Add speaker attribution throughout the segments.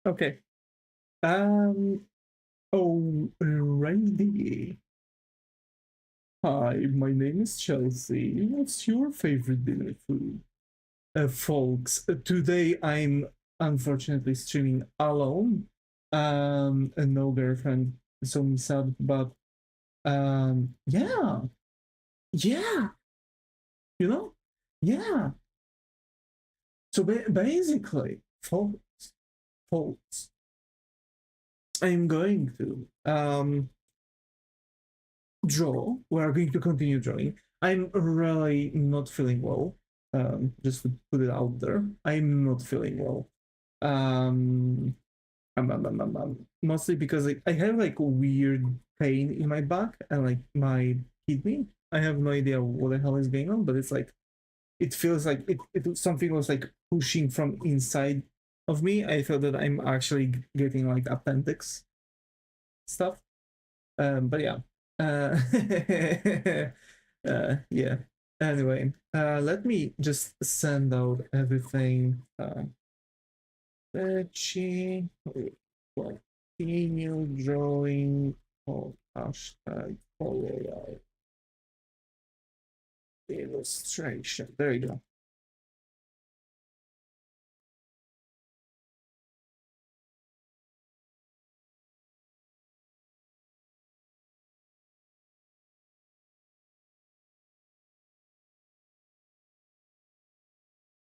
Speaker 1: Okay. Alrighty. Hi, my name is Chelsea. What's your favorite dinner food? Folks, today I'm unfortunately streaming alone. And no girlfriend, so sad, but yeah, yeah, you know, yeah. So basically, folks, I'm going to draw. We are going to continue drawing. I'm really not feeling well. Just to put it out there, I'm not feeling well. Mostly because I have like a weird pain in my back and like my kidney. I have no idea what the hell is going on, but it's like it feels like it something was like pushing from inside of me. I feel that I'm actually getting like appendix stuff. But yeah. Uh, yeah. Anyway, let me just send out everything. Fetching, continue drawing, hashtag follow illustration. There you go.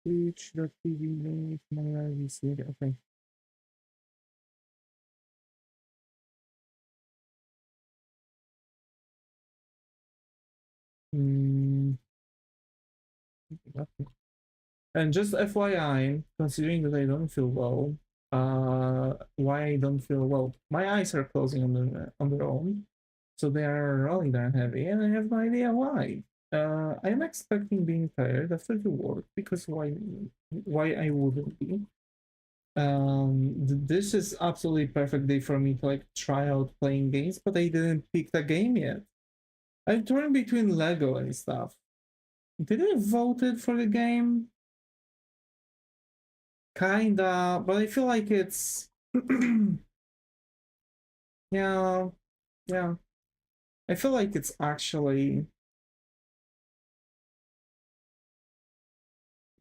Speaker 1: Twitch.tv, okay. Mm, and just FYI, considering that I don't feel well, why I don't feel well, my eyes are closing on their own, so they are rolling down heavy, and I have no idea why. I'm expecting being tired after the work because why I wouldn't be. This is absolutely perfect day for me to like try out playing games, but I didn't pick the game yet. I'm torn between Lego and stuff. Did I voted for the game? Kinda, but I feel like it's yeah, yeah. I feel like it's actually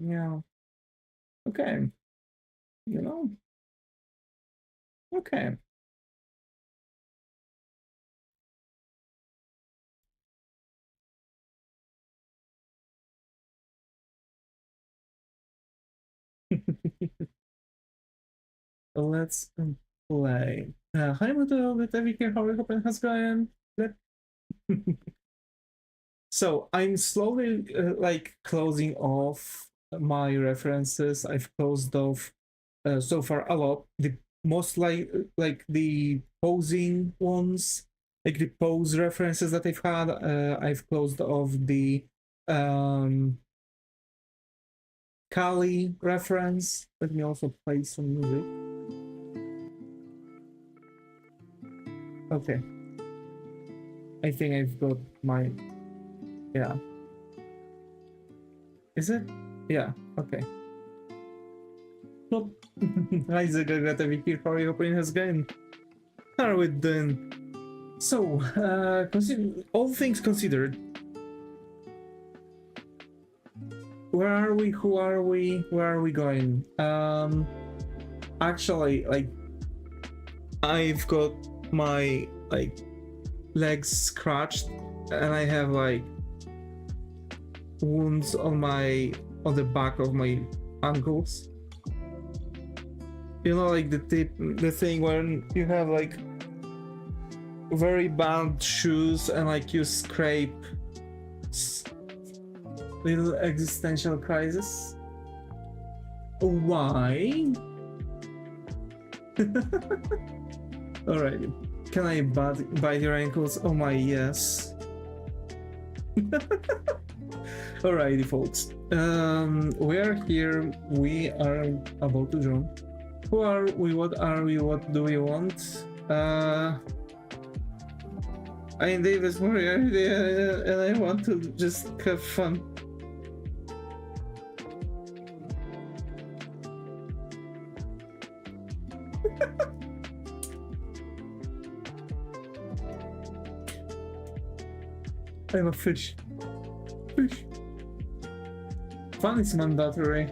Speaker 1: yeah. Okay, you know. Okay. Let's play. Hi, Muto, with everything. How are you? Hoping has going? Good. So I'm slowly like closing off my references. I've closed off so far a lot. The most like the posing ones, like the pose references that I've had. I've closed off the um, Calli reference. Let me also play some music. Okay, I think I've got my yeah. Is it? Yeah. Okay. Plop. Isaac, I got a wiki for you opening his game. How are we doing? So, all things considered, where are we? Who are we? Where are we going? Actually, like, I've got my like legs scratched, and I have like wounds on the back of my ankles. You know, like the thing when you have like very bad shoes and like you scrape little existential crisis. Why? Alright. Can I bite your ankles? Oh my, yes. Alrighty, folks. We are here. We are about to draw. Who are we? What are we? What do we want? I'm Devis Moriarty, and I want to just have fun. I'm a fish. Fish. Fun is mandatory.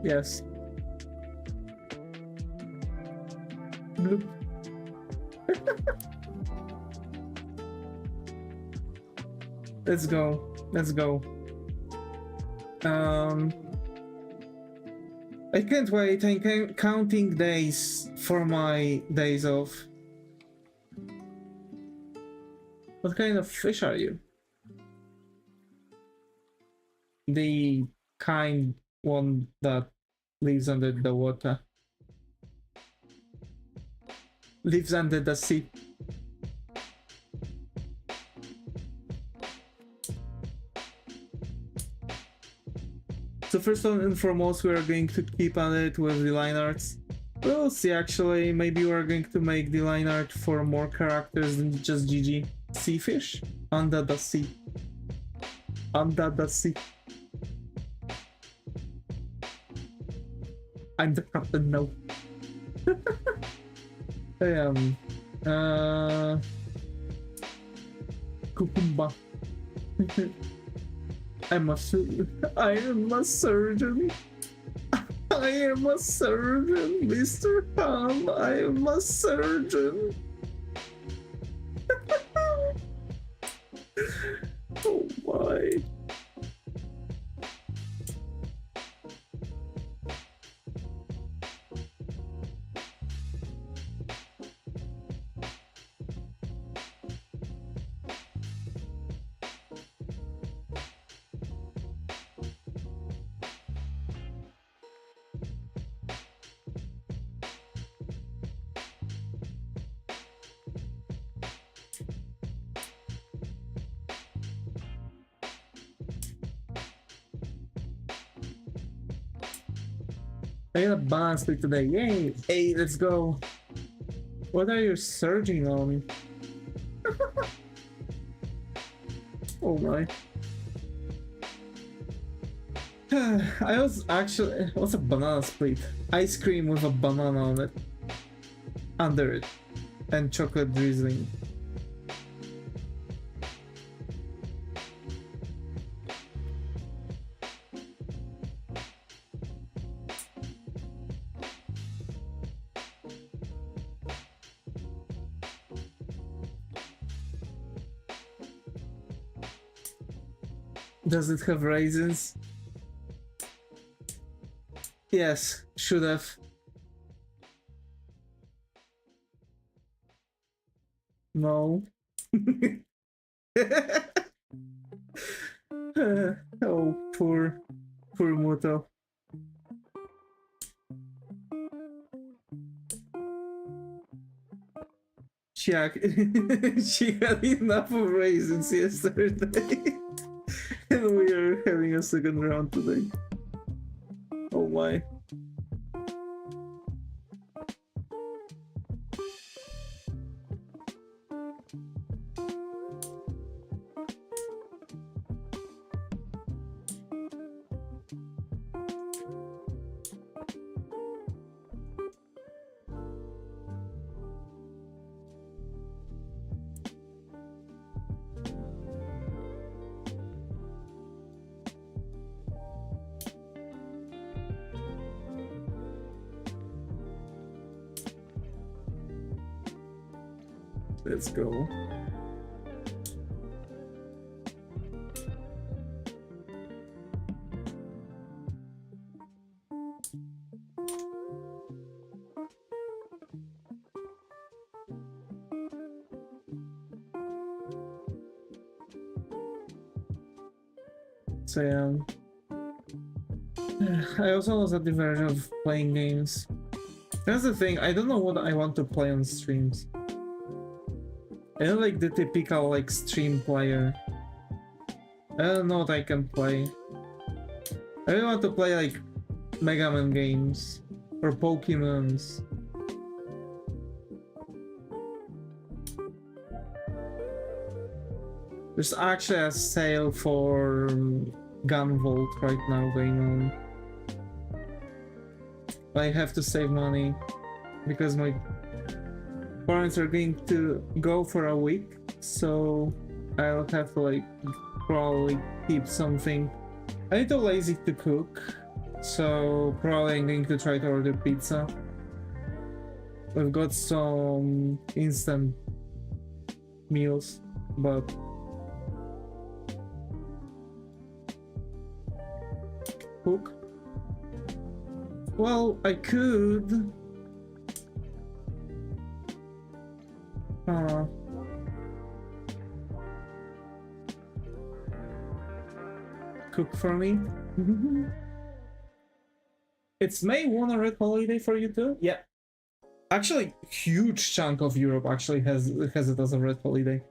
Speaker 1: Yes. Bloop. Let's go. Let's go. I can't wait. I'm counting days for my days off. What kind of fish are you? The kind one that lives under the water. Lives under the sea. So first and foremost, we are going to keep on it with the line arts. We'll see actually, maybe we're going to make the line art for more characters than just GiGi. Sea fish? Under the sea. Under the sea. I'm the captain now. I am. Cucumba. I am a surgeon. I am a surgeon, Mr. Ham. I am a surgeon. Oh my. I got a balance pick today. Yay! Hey, let's go. What are you surging on? Oh my. I was actually... What's a banana split? Ice cream with a banana on it. Under it. And chocolate drizzling. Does it have raisins? Yes, should have. No. Oh, poor Muto. She had enough of raisins yesterday. And we are having a second round today. Oh my. Let's go. So yeah. I also was at the verge of playing games. That's the thing, I don't know what I want to play on streams. I don't like the typical like stream player. I don't know what I can play. I really want to play like Mega Man games or Pokemons. There's actually a sale for Gun Vault right now going on. I have to save money. because my parents are going to go for a week, so I'll have to like probably keep something. I'm a little lazy to cook, so probably I'm going to try to order pizza. We've got some instant meals, but cook? Well, I could. Cook for me. It's May 1 a red holiday for you too? Yeah. Actually, huge chunk of Europe actually has it as a red holiday.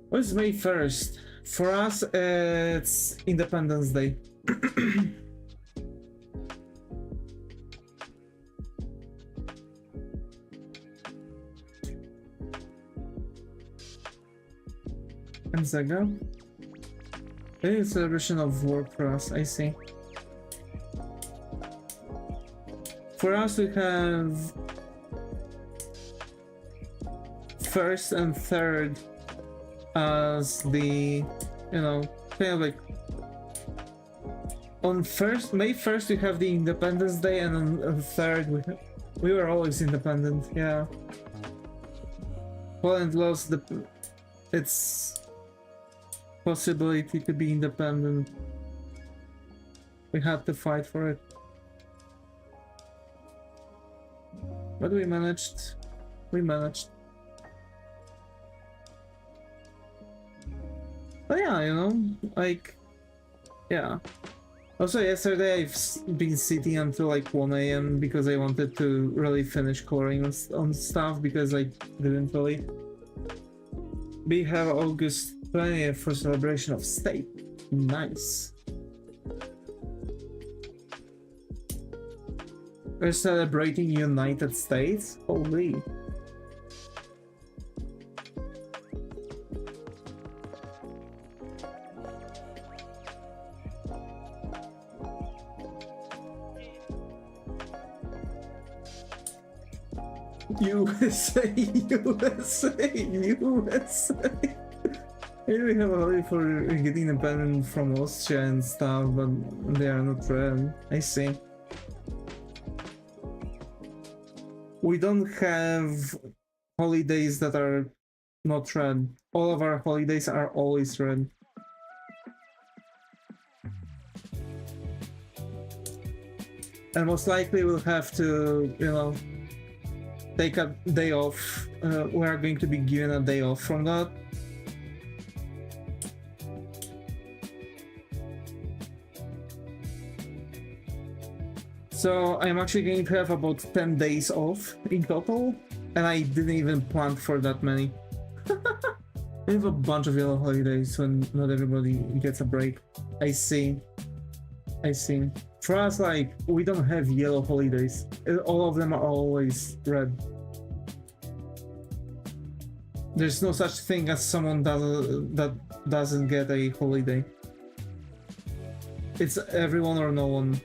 Speaker 1: What is May 1st? For us, it's Independence Day. And Zaga? It's a celebration of war for us, I see. For us, we have 1st and 3rd as the, you know, kind of like on May 1st we have the Independence Day, and on 3rd we were always independent. Yeah, Poland lost its possibility to be independent. We had to fight for it, but we managed. But yeah, you know, like, yeah. Also, yesterday I've been sitting until like 1 AM because I wanted to really finish coloring on stuff, because I didn't really. We have August 20th for celebration of state. Nice. We're celebrating United States? Holy. USA, USA, USA. Maybe we have a holiday for getting independent from Austria and stuff, but they are not red. I see. We don't have holidays that are not red. All of our holidays are always red. And most likely we'll have to, you know, take a day off. We are going to be given a day off from that. So I'm actually going to have about 10 days off in total, and I didn't even plan for that many. We have a bunch of yellow holidays when not everybody gets a break. I see. For us, like, we don't have yellow holidays. All of them are always red. There's no such thing as someone that doesn't get a holiday. It's everyone or no one.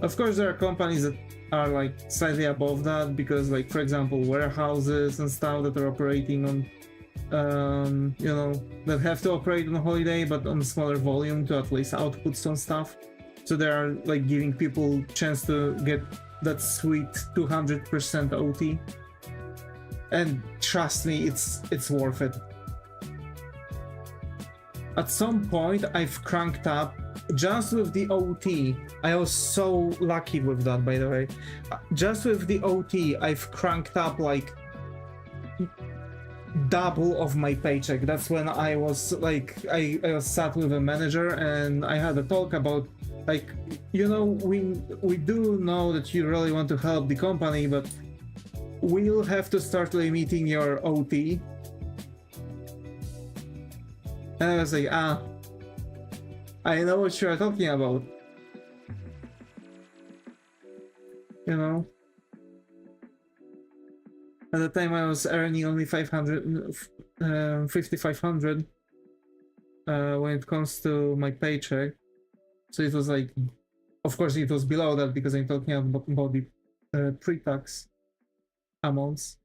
Speaker 1: Of course, there are companies that are like slightly above that, because, like, for example, warehouses and stuff that are operating on, you know, that have to operate on a holiday, but on smaller volume to at least output some stuff. So they are like giving people chance to get that sweet 200% OT. And trust me, it's worth it. At some point, I've cranked up just with the OT. I was so lucky with that, by the way. Just with the OT, I've cranked up like double of my paycheck. That's when I was like, I was sat with a manager and I had a talk about, like, you know, we do know that you really want to help the company, but we'll have to start limiting your OT. And I was like, I know what you're talking about. you know. At the time I was earning only 5,500 when it comes to my paycheck. So it was like, of course it was below that because I'm talking about the pre-tax amounts.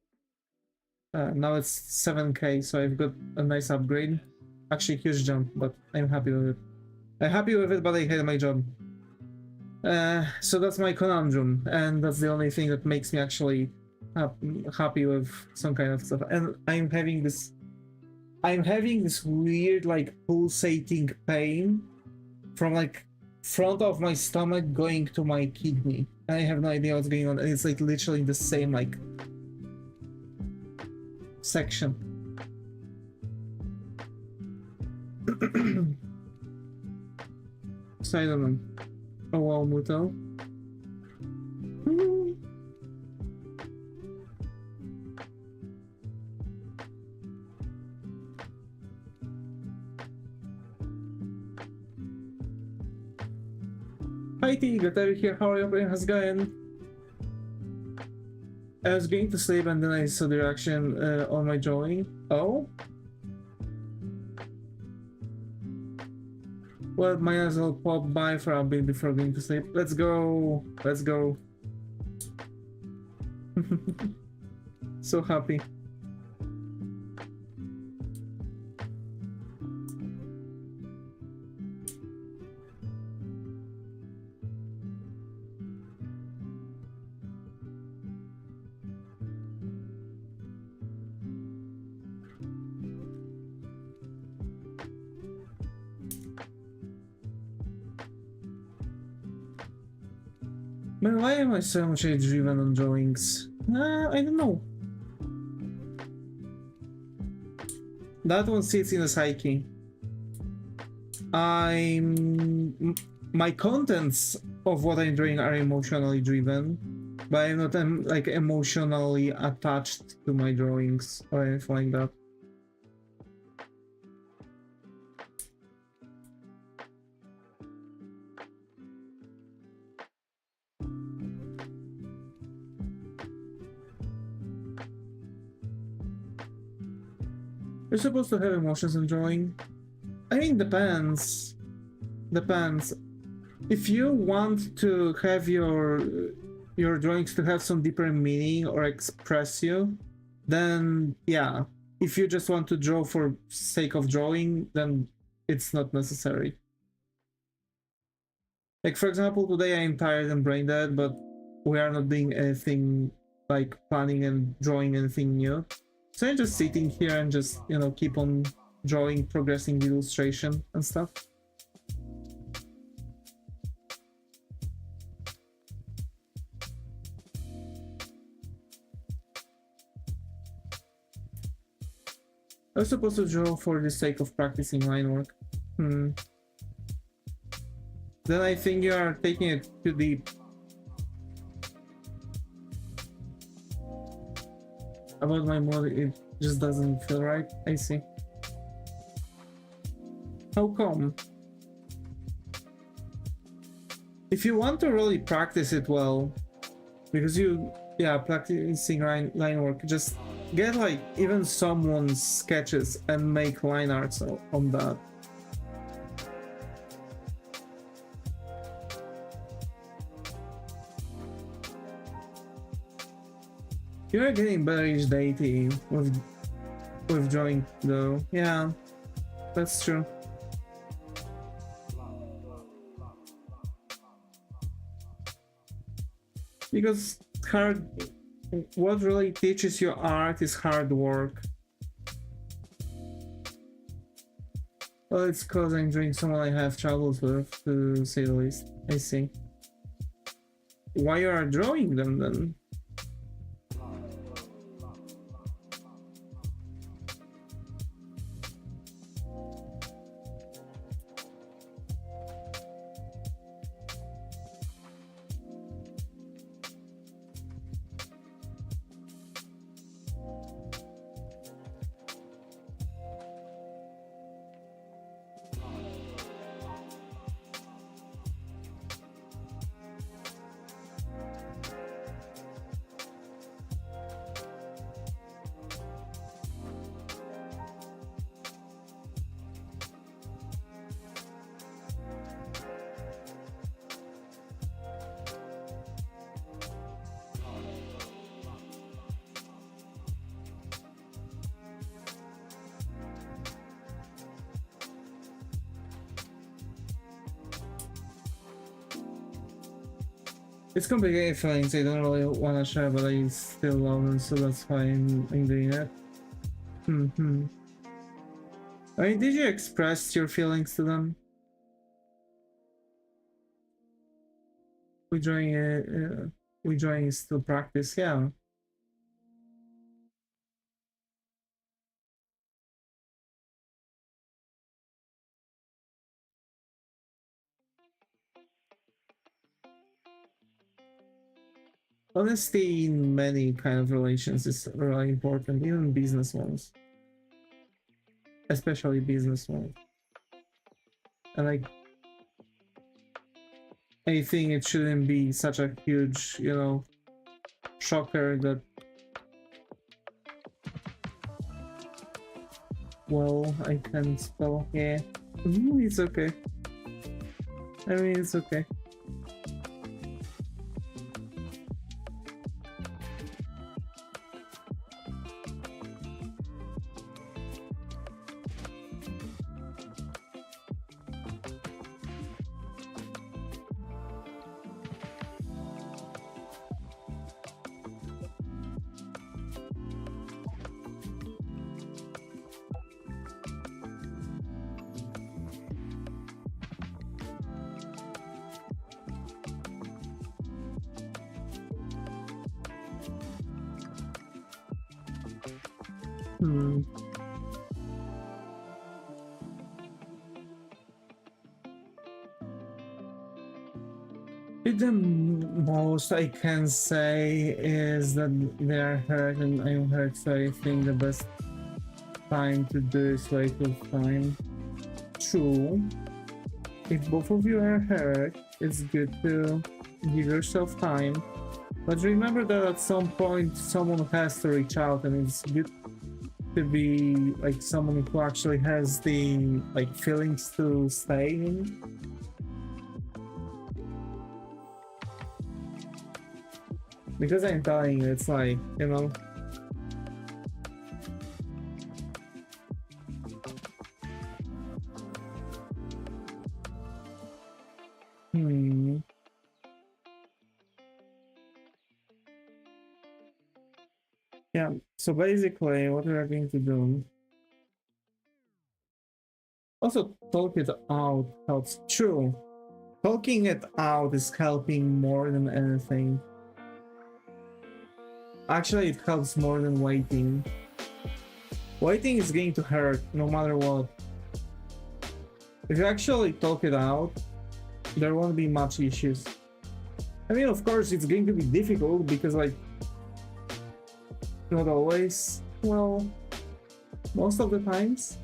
Speaker 1: Now it's 7k, so I've got a nice upgrade. Actually, huge jump, but I'm happy with it. I'm happy with it, but I hate my job. So that's my conundrum, and that's the only thing that makes me actually happy with some kind of stuff. And I'm having this weird, like, pulsating pain from like front of my stomach going to my kidney. I have no idea what's going on, and it's like literally the same like section. So I don't know. Oh wow, Muto. Hi T, got out here. How are you? How's it going? I was going to sleep and then I saw the reaction on my drawing. Oh? Well, might as well pop by for a bit before going to sleep. Let's go! Let's go! So happy. Man, why am I so much age-driven on drawings? I don't know. That one sits in a psyche. My contents of what I'm doing are emotionally driven, but I'm not like emotionally attached to my drawings or anything like that. You're supposed to have emotions in drawing. I mean, depends. Depends. If you want to have your drawings to have some deeper meaning or express you, then yeah. If you just want to draw for sake of drawing, then it's not necessary. Like, for example, today I'm tired and brain dead, but we are not doing anything like planning and drawing anything new. So I'm just sitting here and just, you know, keep on drawing, progressing the illustration and stuff. I was supposed to draw for the sake of practicing line work. Then I think you are taking it too deep. About my mood, it just doesn't feel right. I see. How come? If you want to really practice it well, because practicing line work, just get like even someone's sketches and make line arts on that. You're getting better each day, T, with drawing though. Yeah, that's true. Because what really teaches you art is hard work. Well, it's because I'm doing someone I have troubles with, to say the least. I see. Why you are drawing them then? It's complicated feelings I don't really want to share, but I still love them, so that's why I'm doing it. Mm-hmm. I mean, did you express your feelings to them? Withdrawing is still practice, yeah. Honesty in many kind of relations is really important, even business ones, especially business ones. And like, I think it shouldn't be such a huge, you know, shocker that, well, I can spell, yeah. It's okay. I mean, it's okay. Hmm. The most I can say is that they're hurt and I'm hurt, so I think the best time to do is wait till time. True. If both of you are hurt, it's good to give yourself time. But remember that at some point someone has to reach out, and it's good to be like someone who actually has the like feelings to stay in. Because I'm telling you, it's like, you know. Yeah, so basically what we're going to do. Also, talk it out helps. True. Talking it out is helping more than anything. Actually, it helps more than waiting. Waiting is going to hurt no matter what. If you actually talk it out, there won't be much issues. I mean, of course, it's going to be difficult because, like, not always. Well, most of the times.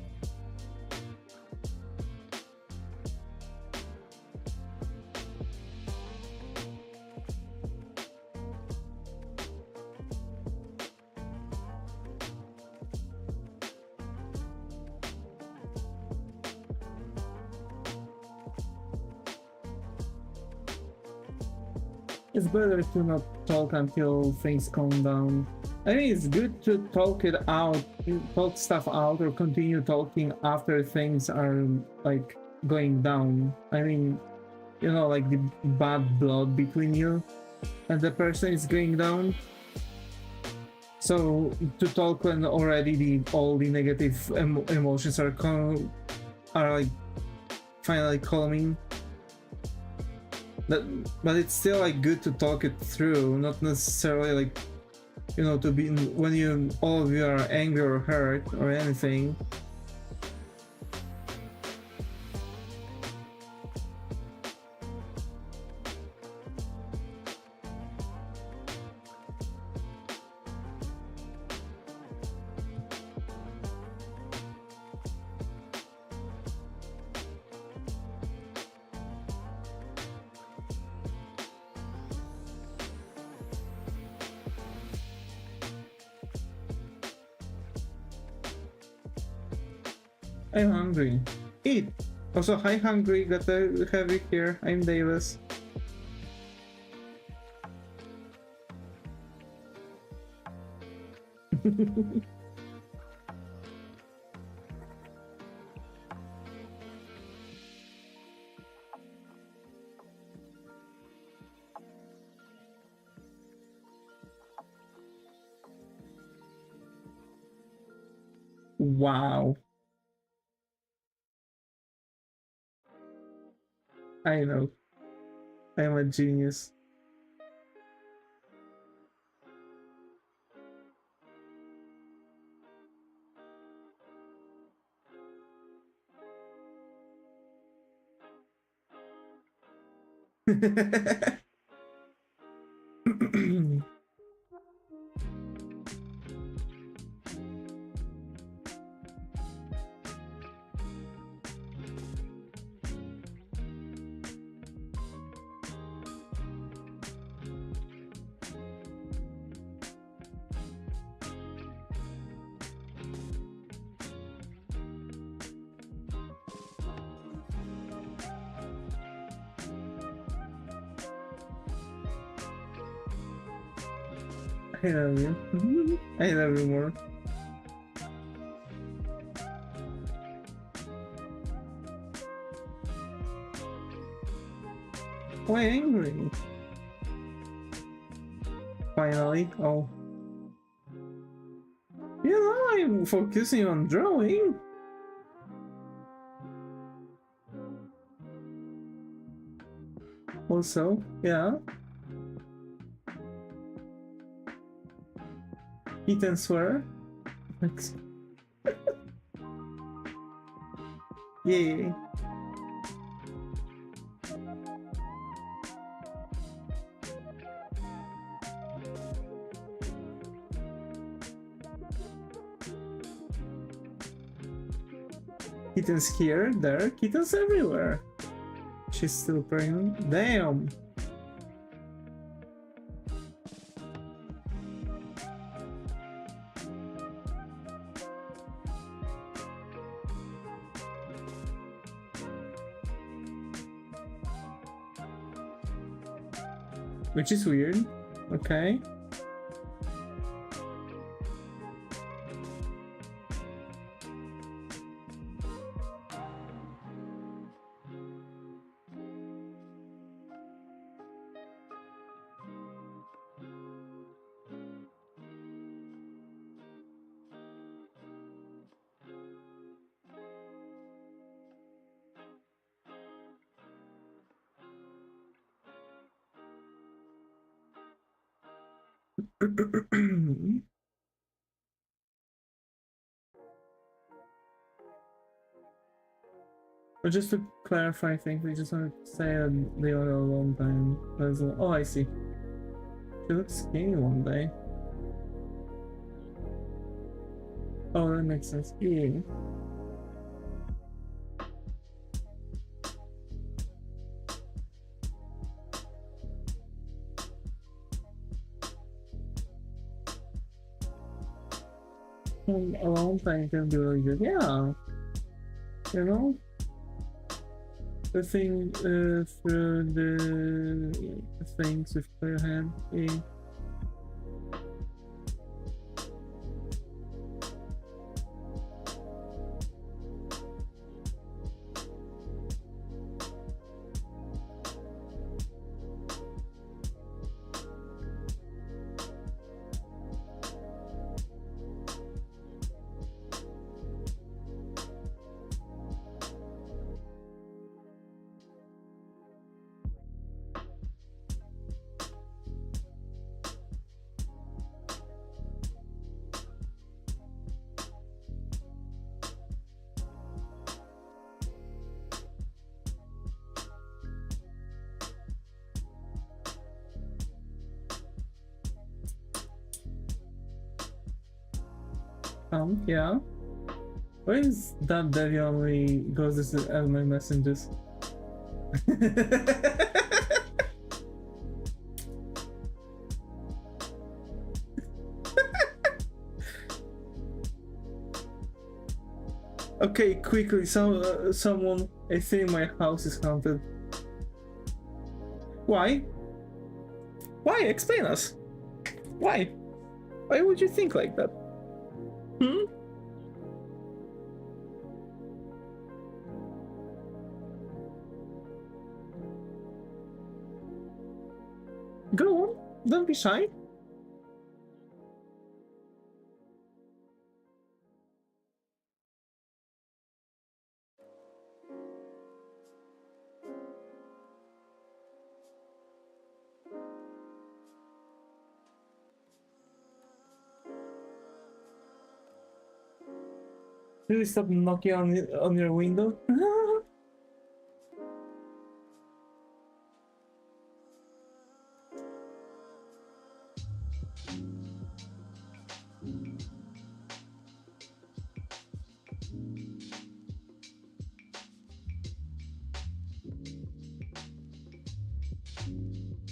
Speaker 1: It's better to not talk until things calm down. I mean, it's good to talk it out, talk stuff out, or continue talking after things are like going down. I mean, you know, like the bad blood between you and the person is going down. So to talk when already all the negative emotions are like finally calming. But it's still like good to talk it through, not necessarily like, you know, to be when you all of you are angry or hurt or anything. I'm hungry. Eat! Also, hi hungry, got to have you here. I'm Davis. Wow. I know. I'm a genius. I love you. I love you more. Why angry? Finally. Oh. You know, I'm focusing on drawing. Also, yeah. Eat and swear. Yay. Kittens here, there, kittens everywhere. She's still pregnant. Damn. Which is weird. Okay. But just to clarify, I think we just want to say that they are a long time. Oh, I see. She looks skinny one day. Oh, that makes sense. Yeah. A long time can be really good. Yeah. You know? The thing through the things with clear hand. Yeah. Yeah. Why is that Devi only goes as my messengers? Okay, quickly, someone, I think my house is haunted. Why? Why? Explain us. Why? Why would you think like that? Hmm? Go on, don't be shy. Please stop knocking on your window.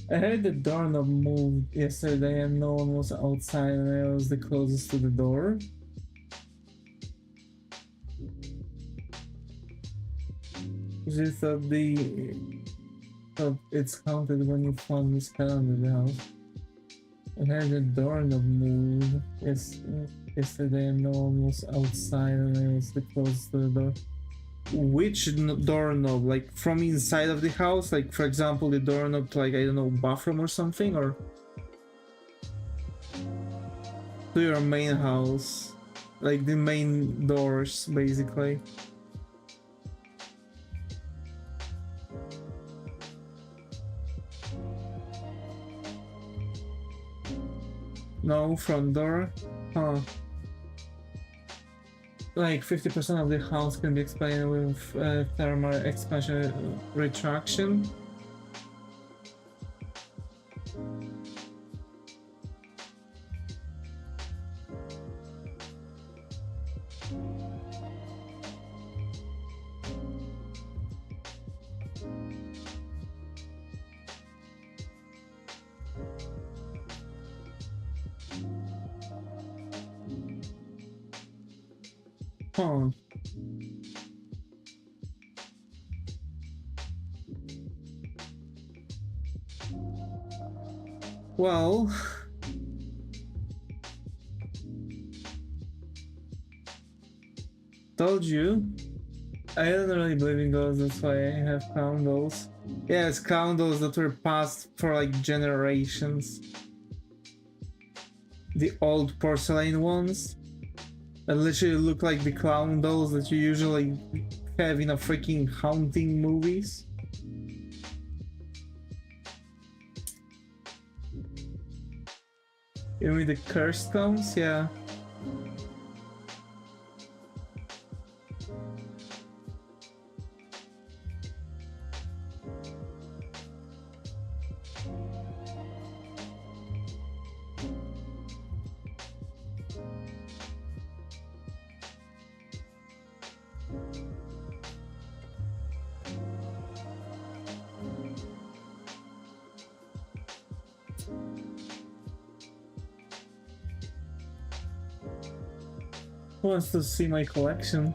Speaker 1: I heard the doorknob moved yesterday and no one was outside and I was the closest to the door. Usually thought it's counted when you found this calendar in the house. I heard the doorknob move yesterday and no one was outside and I was the closest to the door. Which doorknob? Like from inside of the house? Like for example the doorknob to, like, I don't know, bathroom or something? Or to your main house? Like the main doors basically. No front door? Huh. Like 50% of the house can be explained with thermal expansion retraction. Huh. Well, told you. I don't really believe in ghosts, that's why I have candles. Yes, candles that were passed for like generations. The old porcelain ones that literally look like the clown dolls that you usually have in a freaking haunting movies. You mean the cursed cones? Yeah. Who wants to see my collection?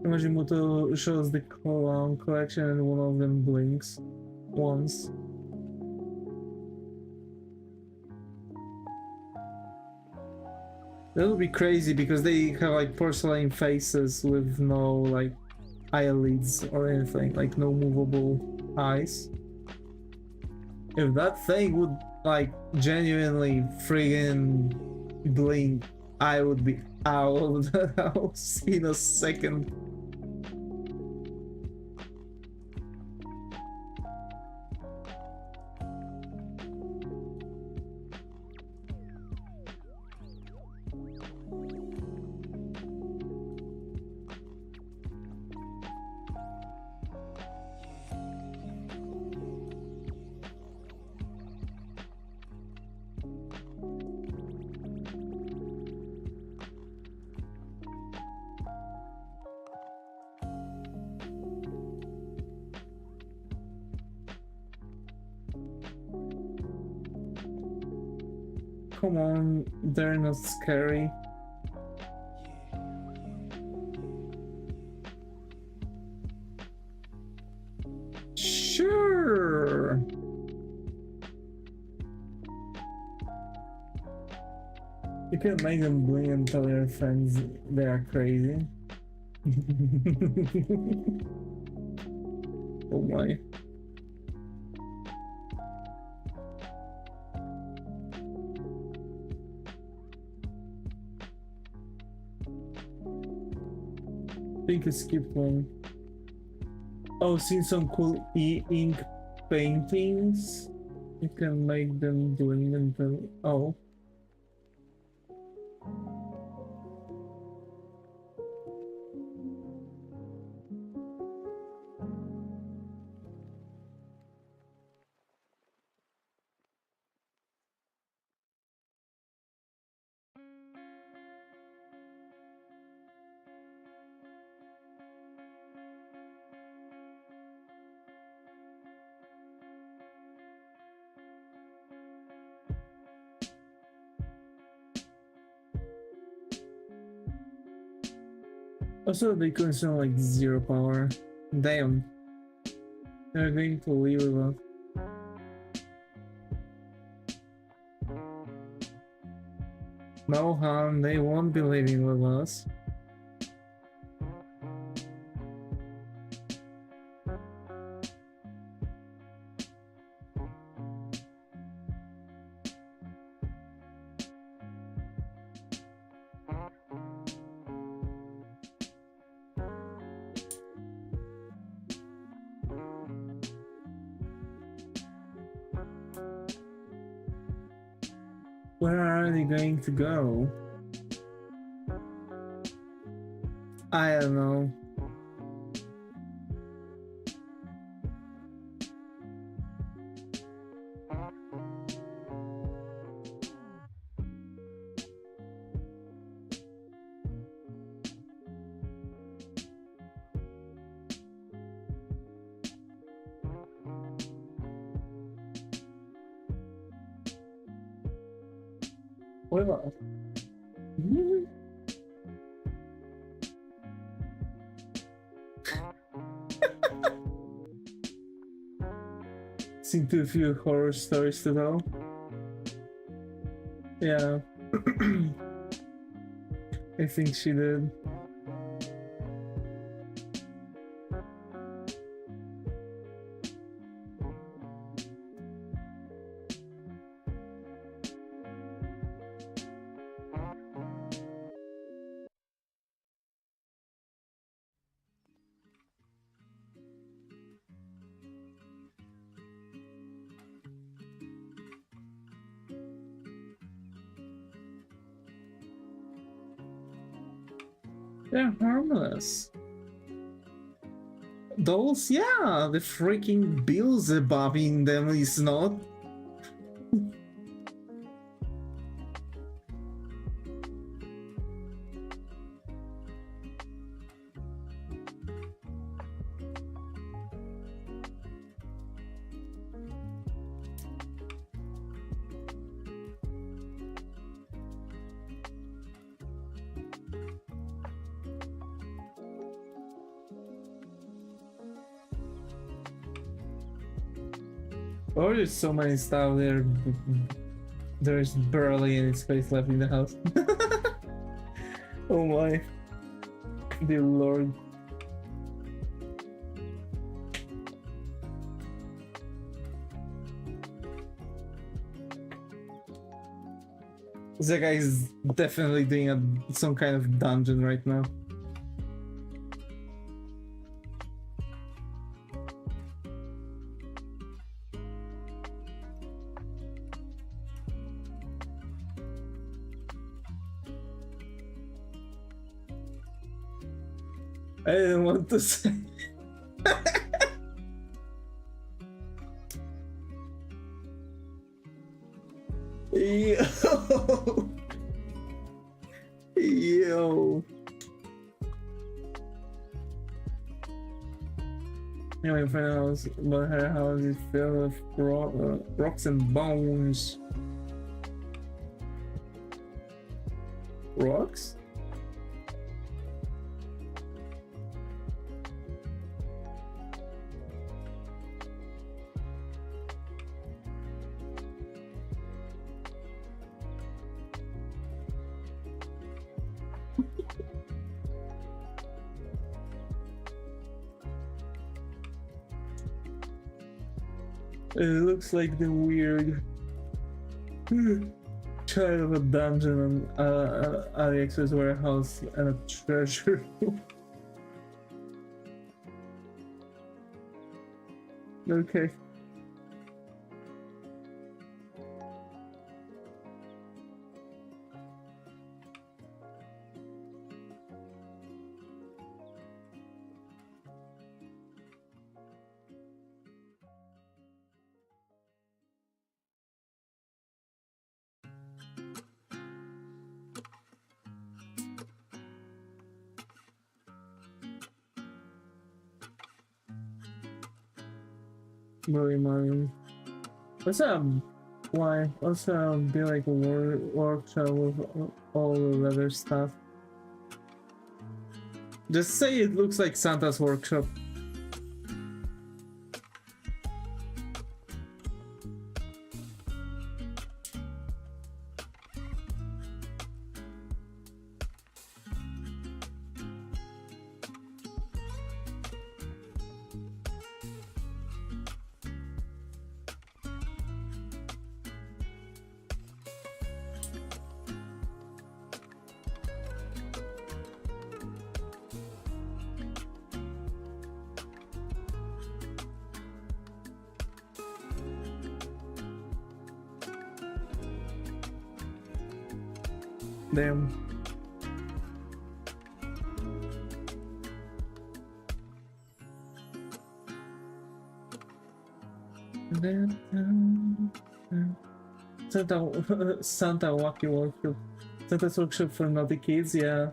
Speaker 1: Majimoto shows the clown collection and one of them blinks once. That would be crazy because they have like porcelain faces with no like eyelids or anything, like no movable eyes. If that thing would like genuinely friggin' blink, I would be out of the house in a second. Come on, they're not scary. Sure. You can make them blink and tell your friends they are crazy. Oh my. I think I skipped one. Oh, seen some cool e-ink paintings. You can make them doing them. Oh. Also, they consume like 0 power. Damn. They're going to leave with us. No, Han, they won't be leaving with us. Where are they going to go? I don't know. What about? Seem to a few horror stories to tell. Yeah. I think she did. They're harmless. Those, yeah, the freaking Beelzebub in them is not. Oh, there's so many stuff there. There's barely any space left in the house. Oh my. Dear Lord. This guy is definitely doing some kind of dungeon right now. I didn't want to say. Yo. Yo. Anyway, friend house, but her house is filled with rocks and bones. Rocks? It looks like the weird child of a dungeon on AliExpress warehouse and a treasure. Okay. Really money. What's up? Why? Also be like a workshop with all the leather stuff. Just say it looks like Santa's workshop. Damn. Santa Wacky Workshop. Santa's Workshop for naughty kids, yeah.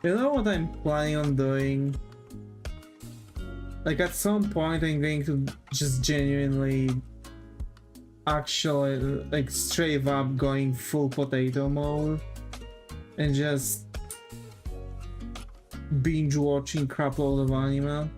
Speaker 1: You know what I'm planning on doing? Like at some point I'm going to just genuinely actually like straight up going full potato mode and just binge watching crap load of anime.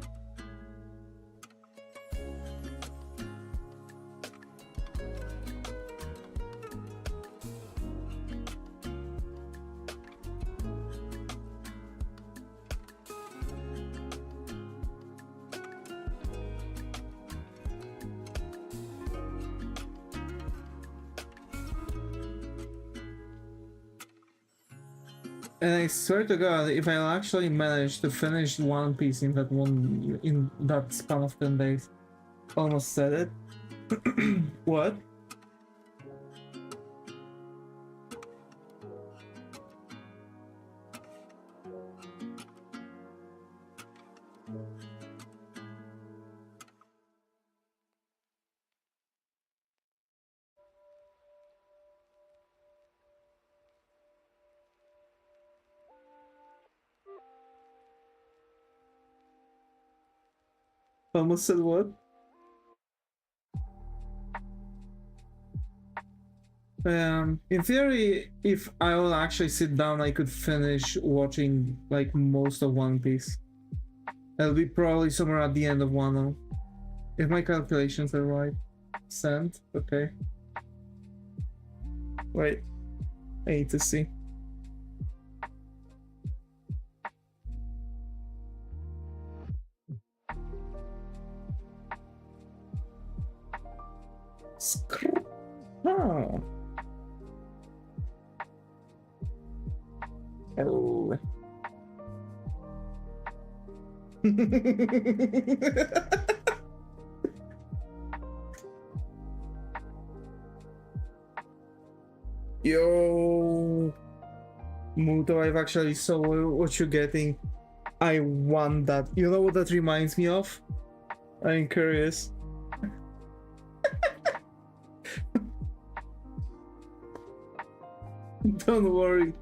Speaker 1: And I swear to God, if I'll actually manage to finish One Piece in that span of 10 days, almost said it. What? Almost said what? In theory, if I will actually sit down, I could finish watching like most of One Piece. It'll be probably somewhere at the end of Wano. If my calculations are right. Sent? Okay. Wait. I need to see. Oh. Oh. Yo, Muto, I've actually saw what you're getting. I want that. You know what that reminds me of? I'm curious. Don't worry.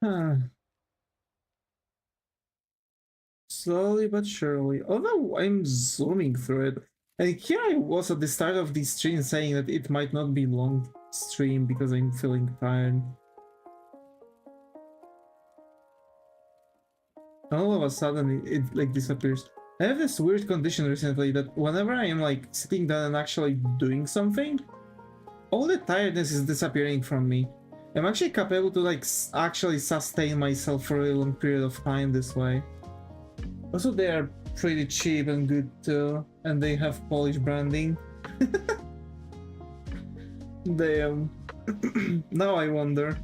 Speaker 1: Huh. Slowly but surely. Although I'm zooming through it. And here I was at the start of this stream saying that it might not be long stream because I'm feeling tired. All of a sudden it like disappears. I have this weird condition recently that whenever I am like sitting down and actually doing something, all the tiredness is disappearing from me. I'm actually capable to like actually sustain myself for a long period of time this way. Also, they are pretty cheap and good too, and they have Polish branding. Damn. Now I wonder.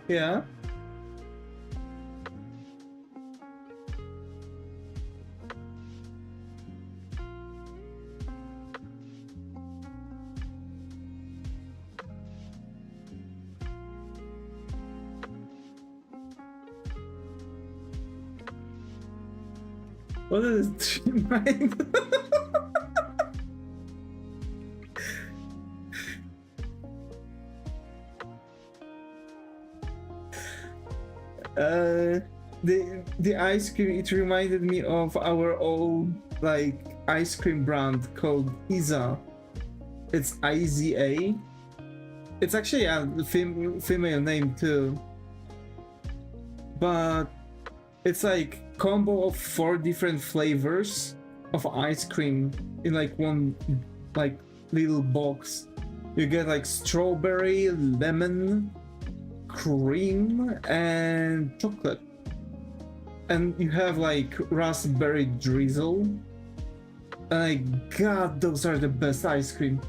Speaker 1: Yeah. What is this mind? The ice cream, it reminded me of our old like ice cream brand called Iza. It's IZA. It's actually a female name too, but it's like combo of 4 different flavors of ice cream in like one like little box. You get like strawberry, lemon, cream, and chocolate. And you have like raspberry drizzle. And like, God, those are the best ice cream.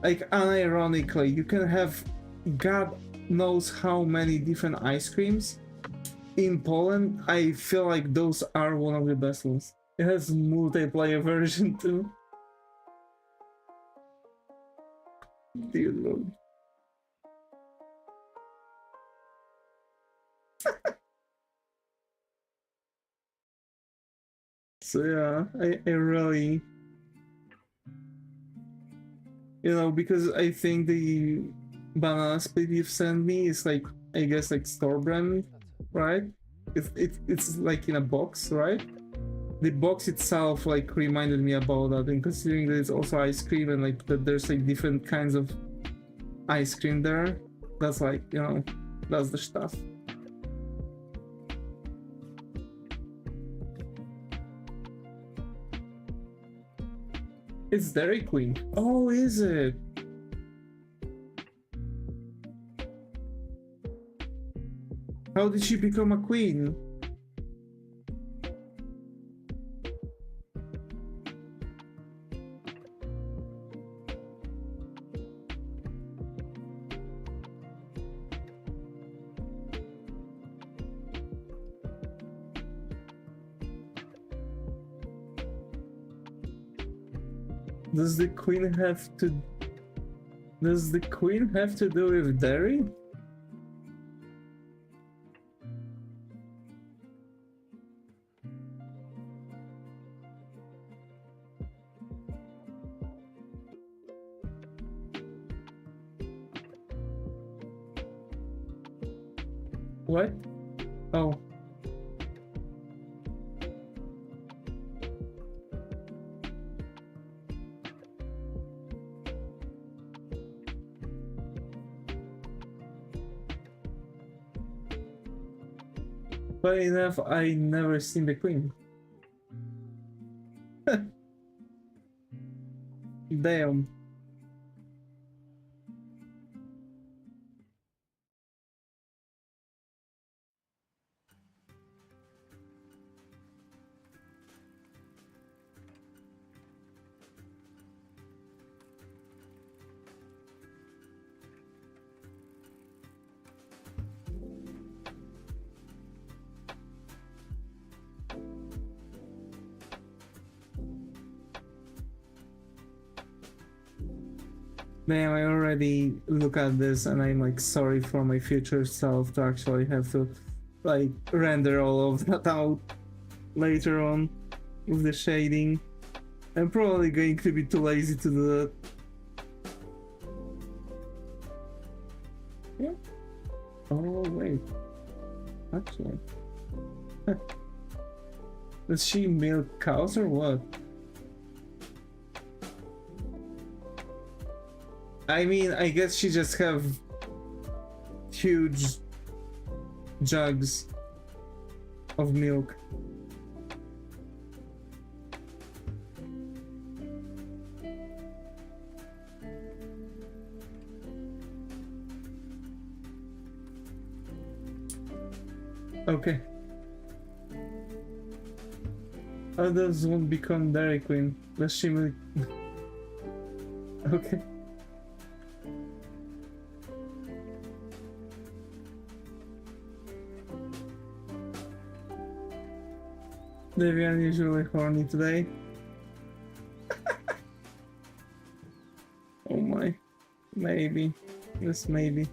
Speaker 1: Like, unironically, you can have God knows how many different ice creams. In Poland, I feel like those are one of the best ones. It has multiplayer version too. Dear Lord. So yeah, I really, you know, because I think the banana split you've sent me is like, I guess like store brand, right? It's like in a box, right? The box itself like reminded me about that, and considering that it's also ice cream and like that there's like different kinds of ice cream there, that's like, you know, that's the stuff. It's Dairy Queen. Oh, is it? How did she become a queen? Does the queen have to... Does the queen have to do with dairy? What? Oh. Funny enough, I never seen the queen. Damn. Damn, I already look at this and I'm like sorry for my future self to actually have to like render all of that out later on with the shading. I'm probably going to be too lazy to do that. Yeah. Oh wait. Actually. Does she milk cows or what? I mean, I guess she just have huge jugs of milk. Okay. Others won't become Dairy Queen. Does she milk? Okay. Maybe unusually horny today. Oh my. Maybe. Just maybe.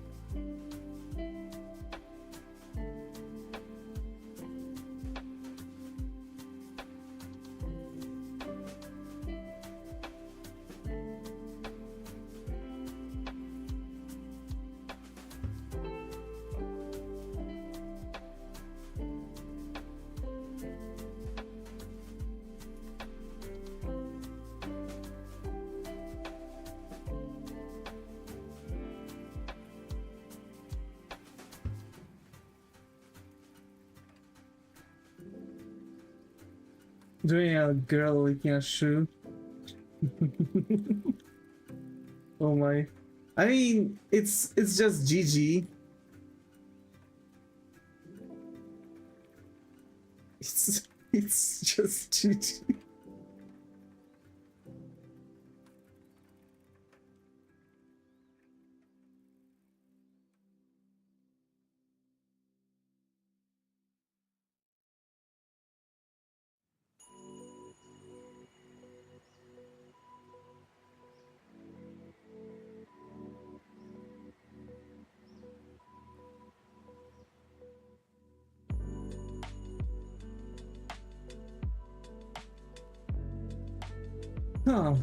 Speaker 1: Doing a girl licking a shoe. Oh my. I mean, it's just GG. It's just GG. Huh.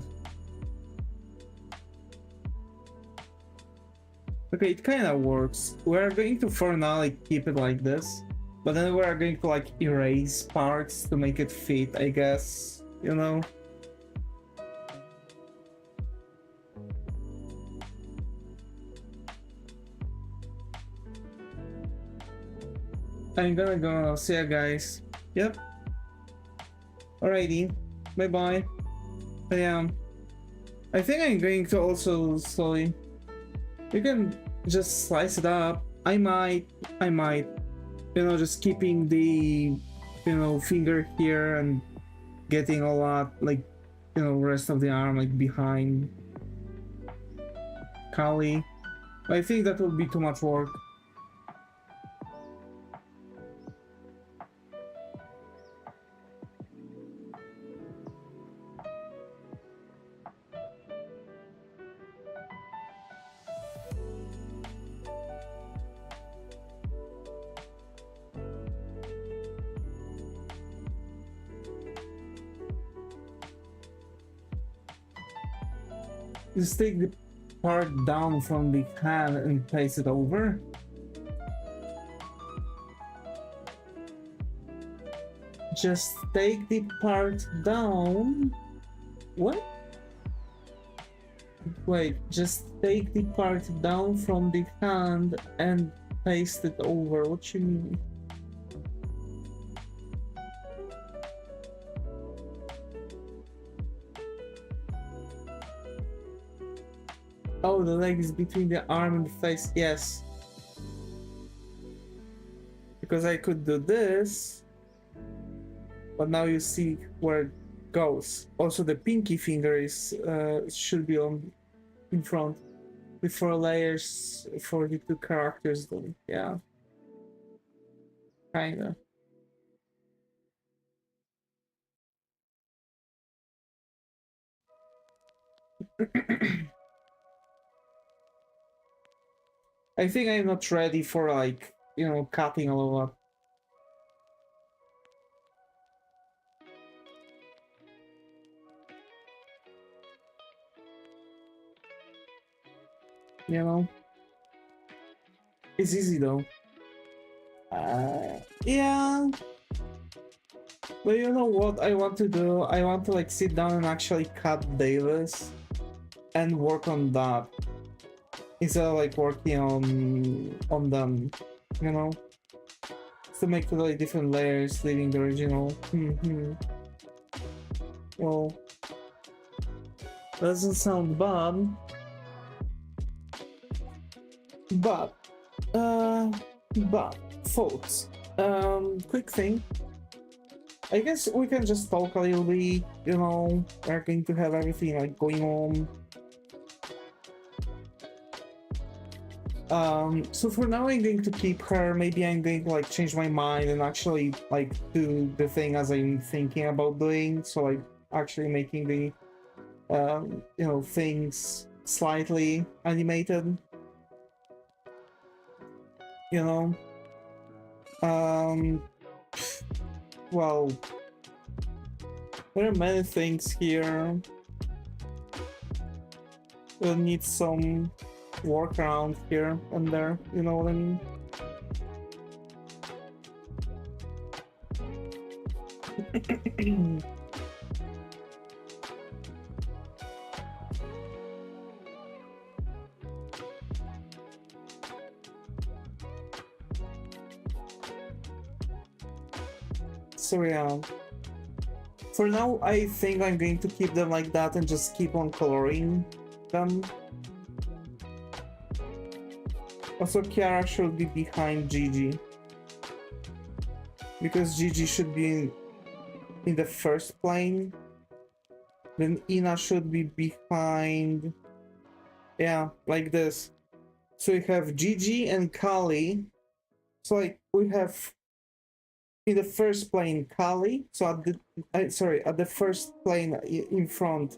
Speaker 1: Okay, it kind of works. We're going to for now like keep it like this, but then we're going to like erase parts to make it fit, I guess, you know? I'm gonna go. See ya, guys. Yep. Alrighty. Bye bye. I think I'm going to also slowly. You can just slice it up. I might, you know, just keeping the, you know, finger here and getting a lot, like, you know, rest of the arm, like, behind Calli. I think that would be too much work. Just take the part down from the hand and place it over. Just take the part down. What? Wait, just take the part down from the hand and paste it over. What you mean? Oh, the leg is between the arm and the face. Yes. Because I could do this, but now you see where it goes. Also, the pinky finger is should be on in front with 4 layers for the 2 characters. Though, yeah, kinda. I think I'm not ready for like, you know, cutting all of that. You know? It's easy though. Yeah. But you know what I want to do? I want to like sit down and actually cut Davis and work on that instead of like working on them, you know? To make totally different layers, leaving the original. Well, doesn't sound bad. But, folks, quick thing. I guess we can just talk a little bit, you know, we're going to have everything like going on. So for now I'm going to keep her, maybe I'm going to like change my mind and actually like do the thing as I'm thinking about doing, so like actually making the, you know, things slightly animated. You know? Well, there are many things here. We'll need some workaround here and there, you know what I mean? So yeah, for now I think I'm going to keep them like that and just keep on coloring them. Also, Kiara should be behind GiGi, because GiGi should be in the first plane. Then Ina should be behind, yeah, like this. So we have GiGi and Calli. So like we have in the first plane Calli, so at the sorry, at the first plane in front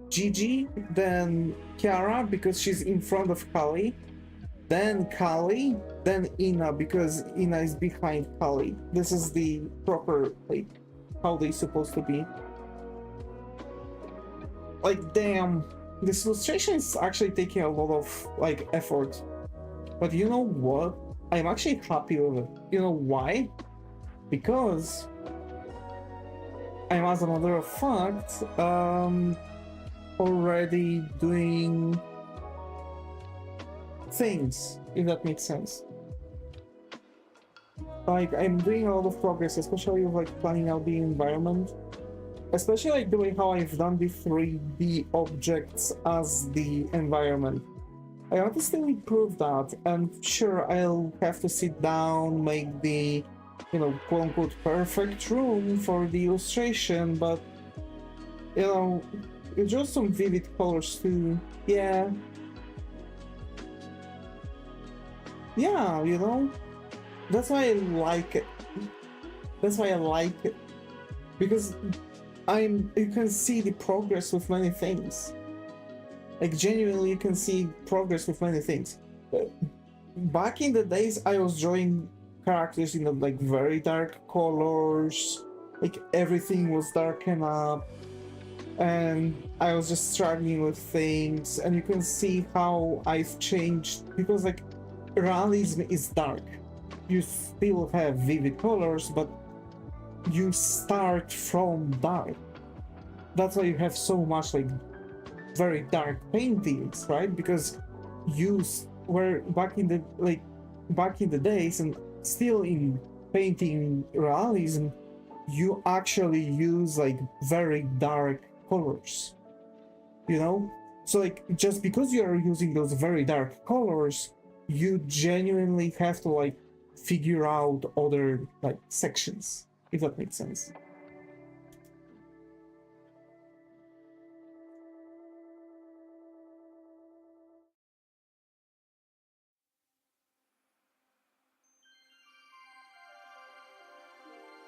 Speaker 1: GiGi, then Kiara because she's in front of Calli, then Calli, then Ina because Ina is behind Calli. This is the proper like how they supposed to be. Like damn, this illustration is actually taking a lot of like effort. But you know what? I'm actually happy with it. You know why? Because I'm, as a matter of fact, already doing things, if that makes sense. Like, I'm doing a lot of progress, especially with like planning out the environment. Especially like the way how I've done the 3D objects as the environment. I want to still improve that, and sure, I'll have to sit down, make the, you know, quote-unquote perfect room for the illustration, but, you know, it's just some vivid colors too. Yeah. Yeah, you know, that's why I like it. That's why I like it. Because you can see the progress with many things. Like, genuinely, you can see progress with many things. Back in the days, I was drawing characters in the, like, very dark colors. Like, everything was darkened up. And I was just struggling with things. And you can see how I've changed. Because, like, realism is dark. You still have vivid colors, but you start from dark. That's why you have so much, like, very dark paintings, right? Because you were back in the days and still in painting realism, you actually use like very dark colors, you know? So like just because you are using those very dark colors, you genuinely have to like figure out other like sections, if that makes sense.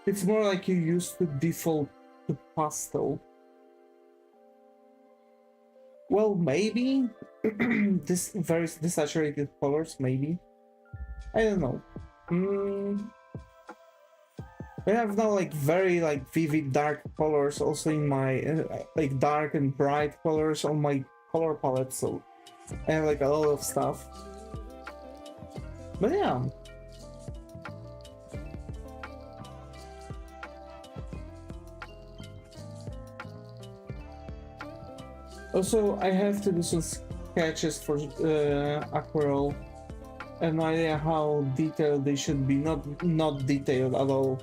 Speaker 1: It's more like you used to default to pastel. Well, maybe this very desaturated colors, maybe. I don't know. I have now like very like vivid dark colors also in my like dark and bright colors on my color palette, so I have like a lot of stuff. But yeah. Also, I have to do some sketches for Aquarel. I have no idea how detailed they should be. Not detailed at all.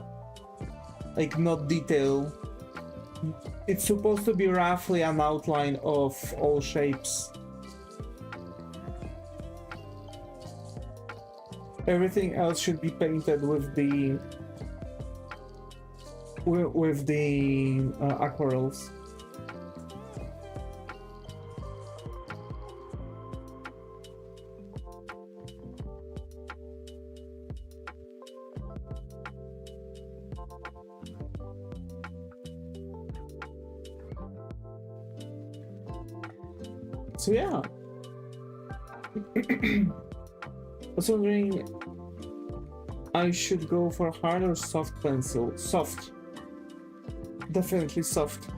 Speaker 1: Like, not detailed. It's supposed to be roughly an outline of all shapes. Everything else should be painted with the aquarels. So yeah. I was wondering, I should go for hard or soft pencil? Soft. Definitely soft.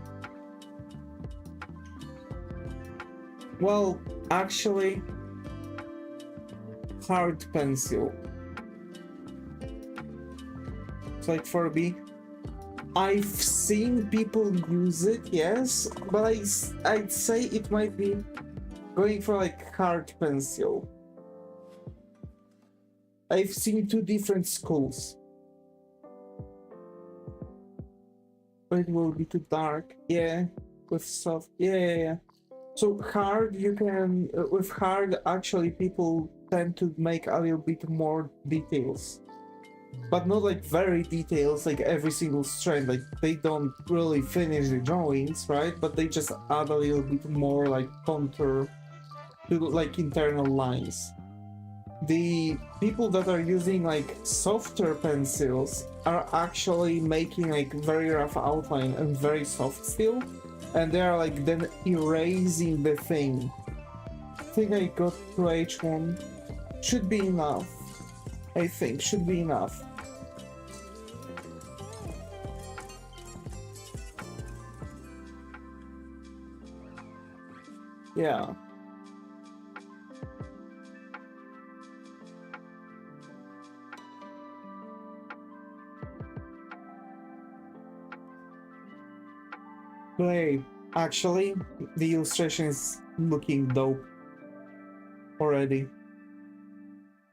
Speaker 1: Well, actually, hard pencil. It's like for me, I've seen people use it, yes, but I'd say it might be going for like hard pencil. I've seen two different schools. But it will be too dark. Yeah, with soft. Yeah. So hard, you can with hard. Actually, people tend to make a little bit more details, but not like very details, like every single strand. Like they don't really finish the drawings, right? But they just add a little bit more like contour to like internal lines. The people that are using like softer pencils are actually making like very rough outline and very soft still, and they are like then erasing the thing. I think I got to H1. Should be enough. I think should be enough. Yeah. Play. Actually, the illustration is looking dope already.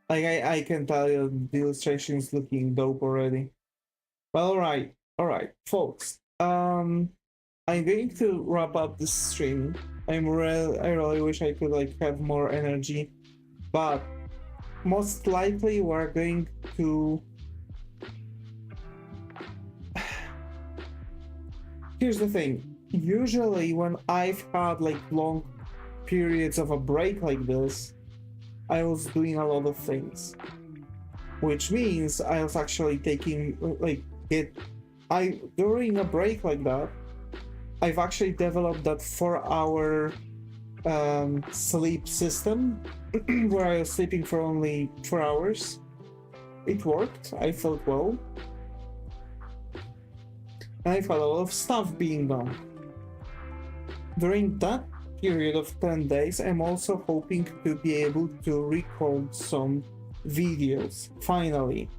Speaker 1: Like I can tell you the illustration is looking dope already. Well, alright, folks. I'm going to wrap up this stream. I really wish I could like have more energy, but most likely we're going to. Here's the thing. Usually when I've had like long periods of a break like this, I was doing a lot of things, which means I was actually taking like during a break like that, I've actually developed that 4-hour sleep system where I was sleeping for only 4 hours. It worked. I felt well. And I've had a lot of stuff being done. During that period of 10 days, I'm also hoping to be able to record some videos. Finally.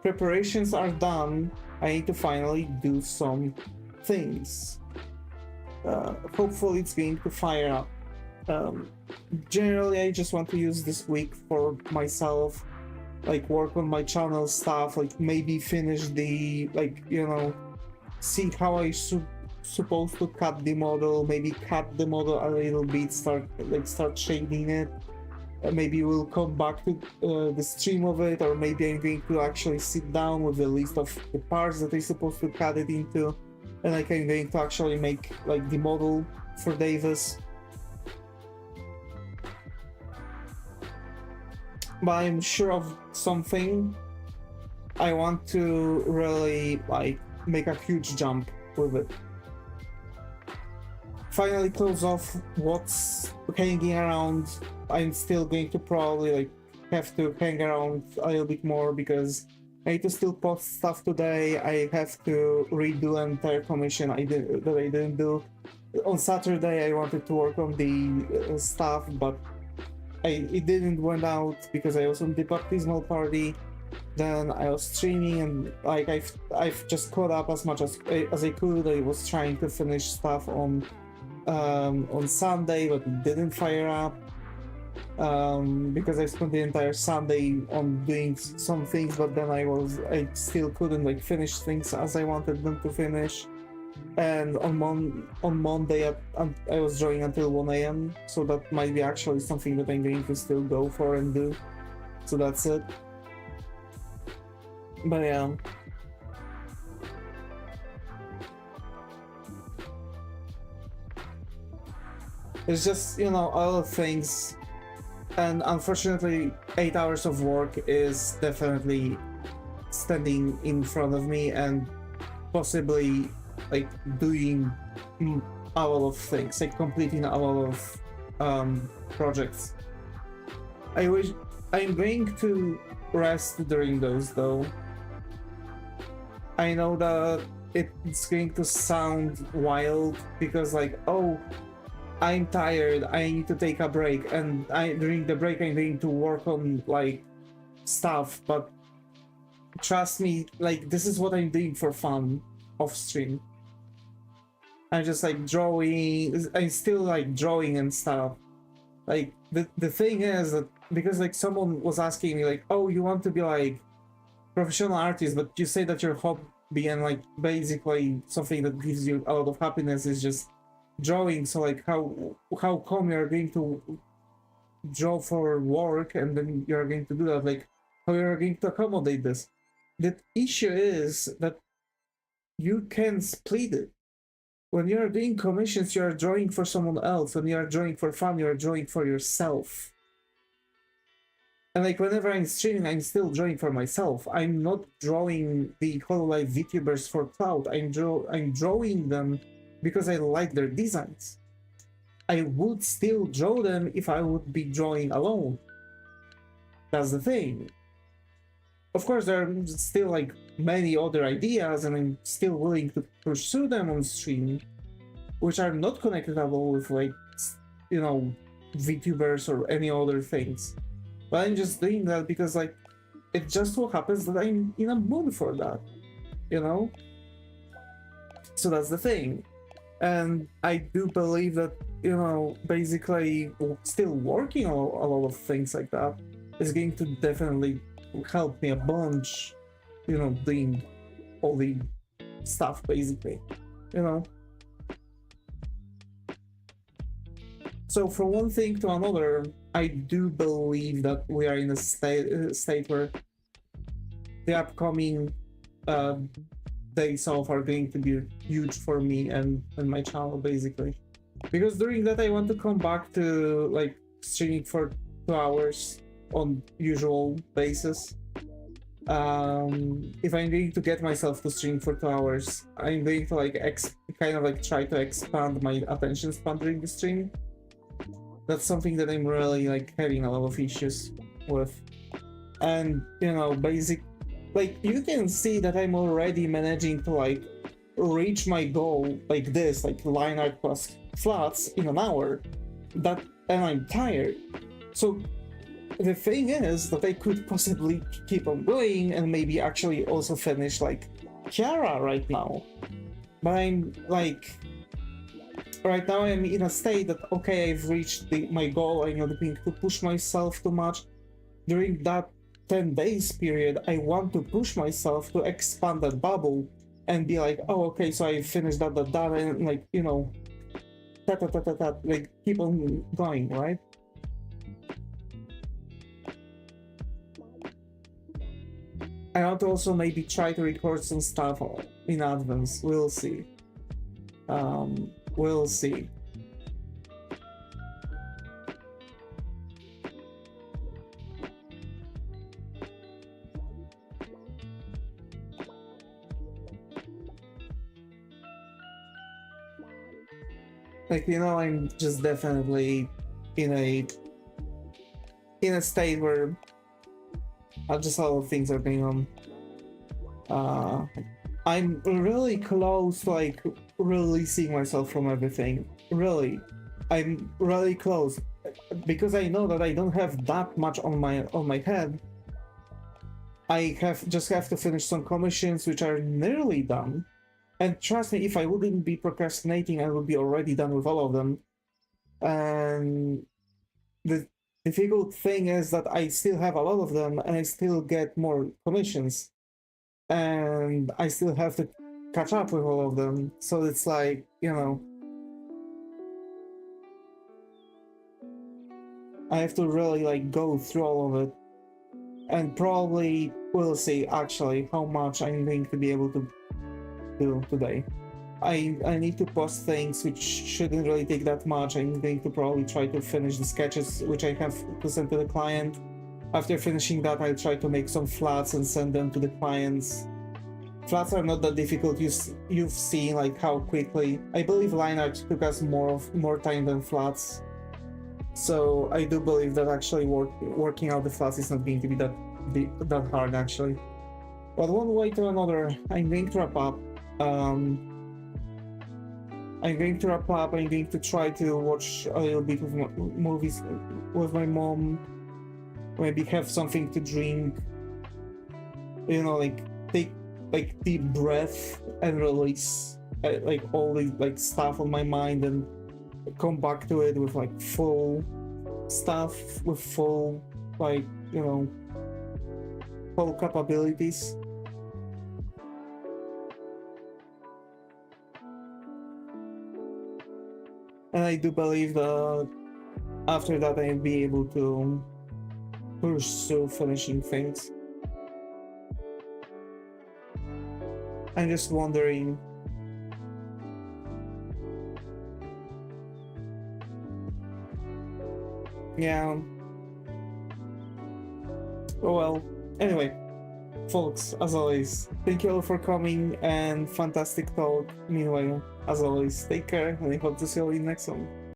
Speaker 1: Preparations are done. I need to finally do some things. Hopefully it's going to fire up. Generally, I just want to use this week for myself, like work on my channel stuff, like maybe finish the, like, you know, see how I supposed to cut the model, maybe cut the model a little bit, start shading it. Maybe we'll come back to the stream of it, or maybe I'm going to actually sit down with a list of the parts that I'm supposed to cut it into, and like I'm going to actually make like the model for Devis. But I'm sure of something. I want to really like make a huge jump with it. finally close off what's hanging around. I'm still going to probably like have to hang around a little bit more because I need to still post stuff today. I have to redo an entire commission that I didn't do. On Saturday I wanted to work on the stuff, but it didn't went out because I was on the baptismal party. Then I was streaming and like I've just caught up as much as I could. I was trying to finish stuff on Sunday, but it didn't fire up because I spent the entire Sunday on doing some things, but then I still couldn't like finish things as I wanted them to finish. And on Monday I was drawing until 1 a.m. so that might be actually something that I'm going to still go for and do. So that's it. But yeah. It's just, you know, all of things, and unfortunately 8 hours of work is definitely standing in front of me and possibly like doing a lot of things, like completing a lot of projects. I wish I'm going to rest during those though. I know that it's going to sound wild because like, oh, I'm tired, I need to take a break, and during the break I'm going to work on like stuff, but trust me, like this is what I'm doing for fun off stream. I'm just like drawing, I'm still like drawing and stuff. Like the thing is that because like someone was asking me like, oh, you want to be like professional artist, but you say that your hobby and like basically something that gives you a lot of happiness is just drawing, so like how come you're going to draw for work and then you're going to do that? Like how you're going to accommodate this? The issue is that you can split it. When you're doing commissions, you're drawing for someone else. When you're drawing for fun, you're drawing for yourself. And like whenever I'm streaming, I'm still drawing for myself. I'm not drawing the Hololive VTubers for clout. I'm drawing them because I like their designs. I would still draw them if I would be drawing alone. That's the thing. Of course, there are still like many other ideas, and I'm still willing to pursue them on stream, which are not connected at all with like, you know, VTubers or any other things. But I'm just doing that because like it just so happens that I'm in a mood for that, you know? So that's the thing. And I do believe that, you know, basically still working on a lot of things like that is going to definitely help me a bunch, you know, doing all the stuff basically, you know. So from one thing to another, I do believe that we are in a state where the upcoming days off are going to be huge for me and my channel basically, because during that I want to come back to like streaming for 2 hours on usual basis. If I'm going to get myself to stream for 2 hours, I'm going to like kind of like try to expand my attention span during the stream. That's something that I'm really like having a lot of issues with. And you know, like you can see that I'm already managing to like reach my goal like this, like line art plus flats in an hour, and I'm tired. So the thing is that I could possibly keep on going and maybe actually also finish like Kiara right now, but I'm like, right now I'm in a state that okay, I've reached my goal. I'm not going to push myself too much. During that 10 days period, I want to push myself to expand that bubble and be like, oh, okay, so I finished that, and like, you know, like keep on going, right? I want to also maybe try to record some stuff in advance. We'll see. We'll see. Like, you know, I'm just definitely in a state where just a lot of things are going on. I'm really close to like releasing myself from everything. Really, I'm really close because I know that I don't have that much on my head. I just have to finish some commissions which are nearly done. And trust me, if I wouldn't be procrastinating, I would be already done with all of them. And the difficult thing is that I still have a lot of them and I still get more commissions. And I still have to catch up with all of them. So it's like, you know, I have to really like go through all of it. And probably we'll see actually how much I'm going to be able to do today. I need to post things which shouldn't really take that much. I'm going to probably try to finish the sketches which I have to send to the client. After finishing that, I'll try to make some flats and send them to the clients. Flats are not that difficult. You've seen like how quickly. I believe line art took us more time than flats. So I do believe that actually working out the flats is not going to be that hard actually. But one way to another, I'm going to wrap up. I'm going to try to watch a little bit of movies with my mom. Maybe have something to drink. You know, like take like deep breath and release like all the like stuff on my mind and come back to it with like full stuff, with full like, you know, full capabilities. And I do believe that after that I'll be able to pursue finishing things. I'm just wondering. Yeah. Oh well. Anyway, folks, as always, thank you all for coming and fantastic talk. Meanwhile, as always, take care and I hope to see you all in the next one.